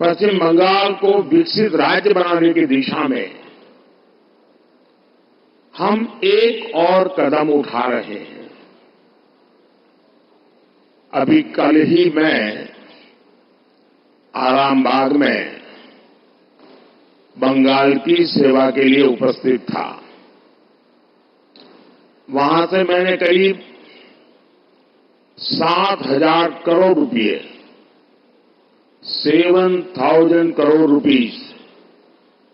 पश्चिम बंगाल को विकसित राज्य बनाने की दिशा में हम एक और कदम उठा रहे हैं। अभी कल ही मैं आरामबाग में बंगाल की सेवा के लिए उपस्थित था। वहां से मैंने करीब 7,000 करोड़ रुपए 7,000 करोड़ रुपीस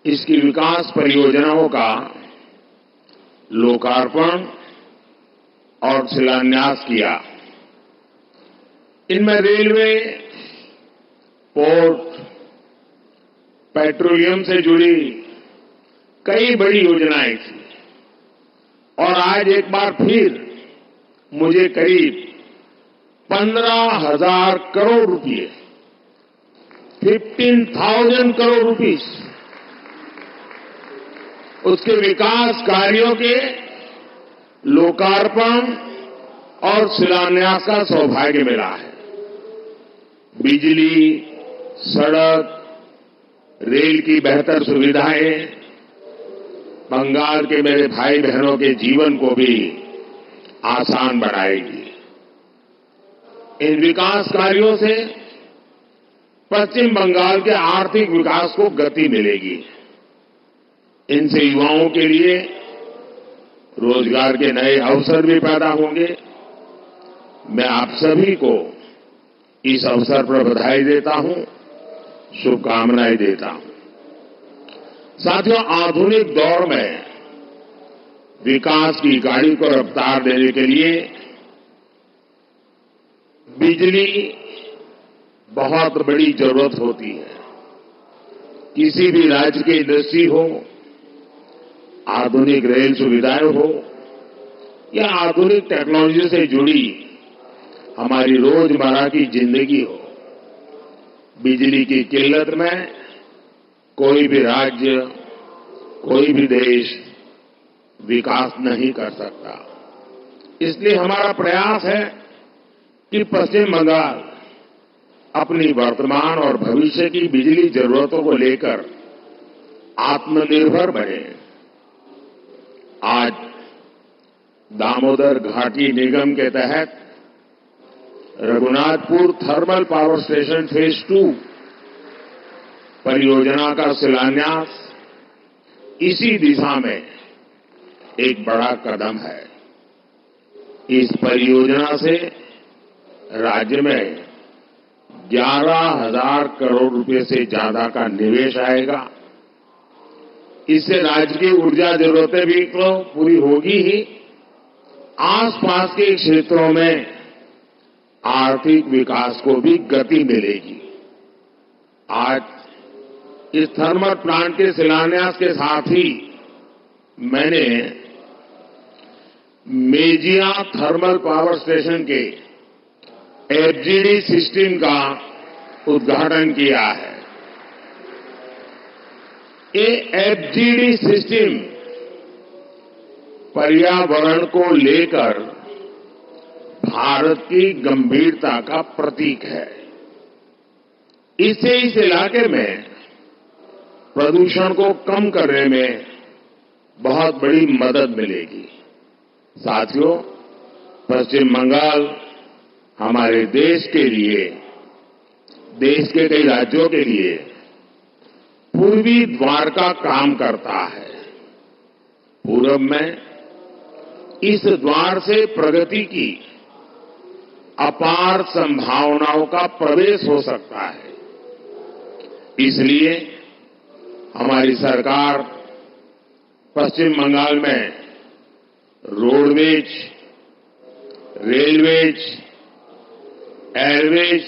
इसकी विकास परियोजनाओं का लोकार्पण और शिलान्यास किया। इनमें रेलवे, पोर्ट, पेट्रोलियम से जुड़ी कई बड़ी योजनाएं थी और आज एक बार फिर मुझे करीब 15,000 करोड़ रुपए 15,000 करोड़ रुपीस उसके विकास कार्यों के लोकार्पण और शिलान्यास का सौभाग्य मिला है। बिजली, सड़क, रेल की बेहतर सुविधाएं बंगाल के मेरे भाई बहनों के जीवन को भी आसान बनाएगी। इन विकास कार्यों से पश्चिम बंगाल के आर्थिक विकास को गति मिलेगी। इनसे युवाओं के लिए रोजगार के नए अवसर भी पैदा होंगे। मैं आप सभी को इस अवसर पर बधाई देता हूं, शुभकामनाएं देता हूं। साथियों, आधुनिक दौर में विकास की गाड़ी को रफ्तार देने के लिए बिजली बहुत बड़ी जरूरत होती है। किसी भी राज्य की इंडस्ट्री हो, आधुनिक रेल सुविधाएं हो या आधुनिक टेक्नोलॉजी से जुड़ी हमारी रोजमर्रा की जिंदगी हो, बिजली की किल्लत में कोई भी राज्य, कोई भी देश विकास नहीं कर सकता। इसलिए हमारा प्रयास है कि पश्चिम बंगाल अपनी वर्तमान और भविष्य की बिजली जरूरतों को लेकर आत्मनिर्भर बने। आज दामोदर घाटी निगम के तहत Raghunathpur thermal power station phase 2 परियोजना का शिलान्यास इसी दिशा में एक बड़ा कदम है। इस परियोजना से राज्य में 11,000 करोड़ रुपए से ज्यादा का निवेश आएगा। इससे राज्य की ऊर्जा जरूरतें भी तो पूरी होगी ही, आसपास के क्षेत्रों में आर्थिक विकास को भी गति मिलेगी। आज इस थर्मल प्लांट के शिलान्यास के साथ ही मैंने मेजिया थर्मल पावर स्टेशन के एफजीडी सिस्टम का उद्घाटन किया है। ये एफजीडी सिस्टम पर्यावरण को लेकर भारत की गंभीरता का प्रतीक है। इससे इस इलाके में प्रदूषण को कम करने में बहुत बड़ी मदद मिलेगी। साथियों, पश्चिम बंगाल हमारे देश के लिए, देश के कई राज्यों के लिए पूर्वी द्वार का काम करता है। पूरब में इस द्वार से प्रगति की अपार संभावनाओं का प्रवेश हो सकता है। इसलिए हमारी सरकार पश्चिम बंगाल में रोडवेज, रेलवेज, एयरवेज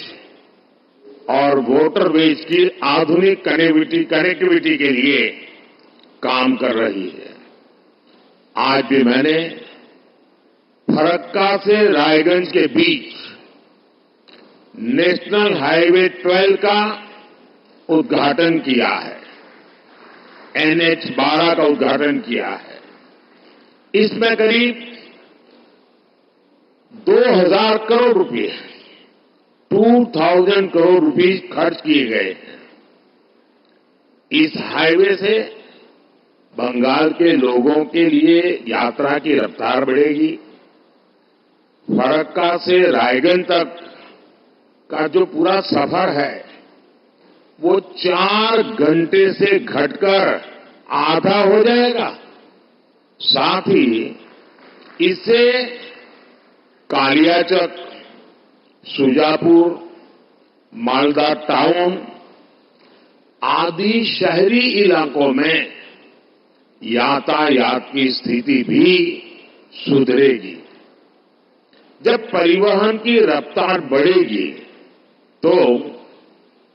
और वाटरवेज की आधुनिक कनेक्टिविटी के लिए काम कर रही है। आज भी मैंने फरक्का से रायगंज के बीच नेशनल हाईवे 12 का उद्घाटन किया है, NH-12 का उद्घाटन किया है। इसमें करीब 2,000 करोड़ रुपए 2,000 करोड़ रुपए खर्च किए गए हैं। इस हाईवे से बंगाल के लोगों के लिए यात्रा की रफ्तार बढ़ेगी। फरक्का से रायगंज तक का जो पूरा सफर है वो 4 घंटे से घटकर आधा हो जाएगा। साथ ही इससे कालियाचक, सुजापुर, मालदा टाउन आदि शहरी इलाकों में यातायात की स्थिति भी सुधरेगी। जब परिवहन की रफ्तार बढ़ेगी तो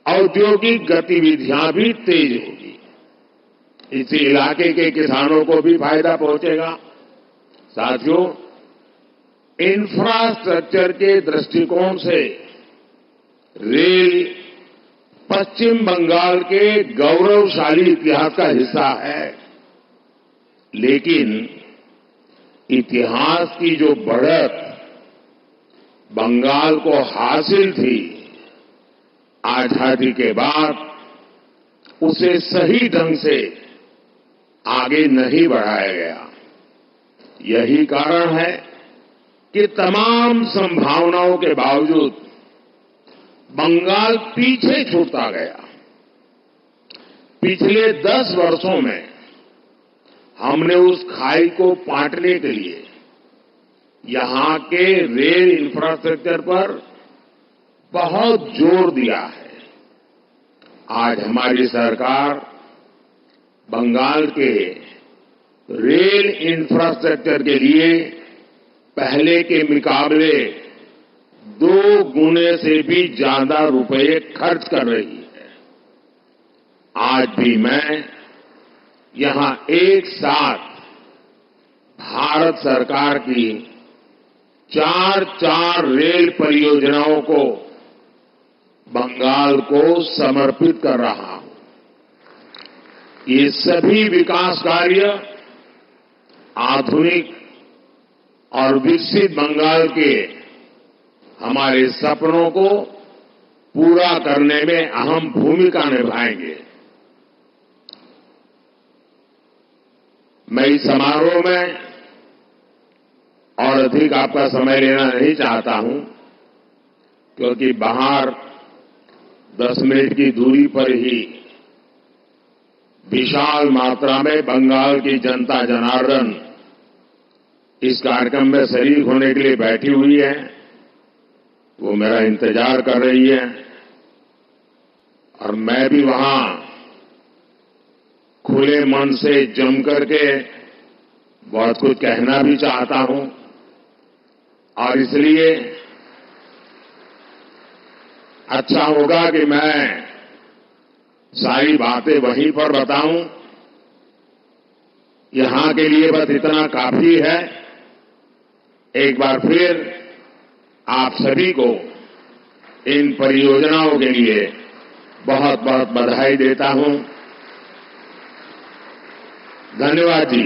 औद्योगिक गतिविधियां भी तेज होगी। इसी इलाके के किसानों को भी फायदा पहुंचेगा। साथियों, इंफ्रास्ट्रक्चर के दृष्टिकोण से रेल पश्चिम बंगाल के गौरवशाली इतिहास का हिस्सा है, लेकिन इतिहास की जो बढ़त बंगाल को हासिल थी, आजादी के बाद उसे सही ढंग से आगे नहीं बढ़ाया गया। यही कारण है कि तमाम संभावनाओं के बावजूद बंगाल पीछे छूटता गया। पिछले 10 वर्षों में हमने उस खाई को पाटने के लिए यहां के रेल इंफ्रास्ट्रक्चर पर बहुत जोर दिया है। आज हमारी सरकार बंगाल के रेल इंफ्रास्ट्रक्चर के लिए पहले के मुकाबले 2 गुने से भी ज्यादा रुपए खर्च कर रही है। आज भी मैं यहां एक साथ भारत सरकार की 4 रेल परियोजनाओं को बंगाल को समर्पित कर रहा हूं। ये सभी विकास कार्य आधुनिक और विकसित बंगाल के हमारे सपनों को पूरा करने में अहम भूमिका निभाएंगे। मैं इस समारोह में और अधिक आपका समय लेना नहीं चाहता हूं, क्योंकि बाहर 10 मिनट की दूरी पर ही विशाल मात्रा में बंगाल की जनता जनार्दन इस कार्यक्रम में शरीक होने के लिए बैठी हुई है। वो मेरा इंतजार कर रही है और मैं भी वहां खुले मन से जम करके बहुत कुछ कहना भी चाहता हूं और इसलिए अच्छा होगा कि मैं सारी बातें वहीं पर बताऊं। यहां के लिए बस इतना काफी है। एक बार फिर आप सभी को इन परियोजनाओं के लिए बहुत बहुत बधाई देता हूं। धन्यवाद जी।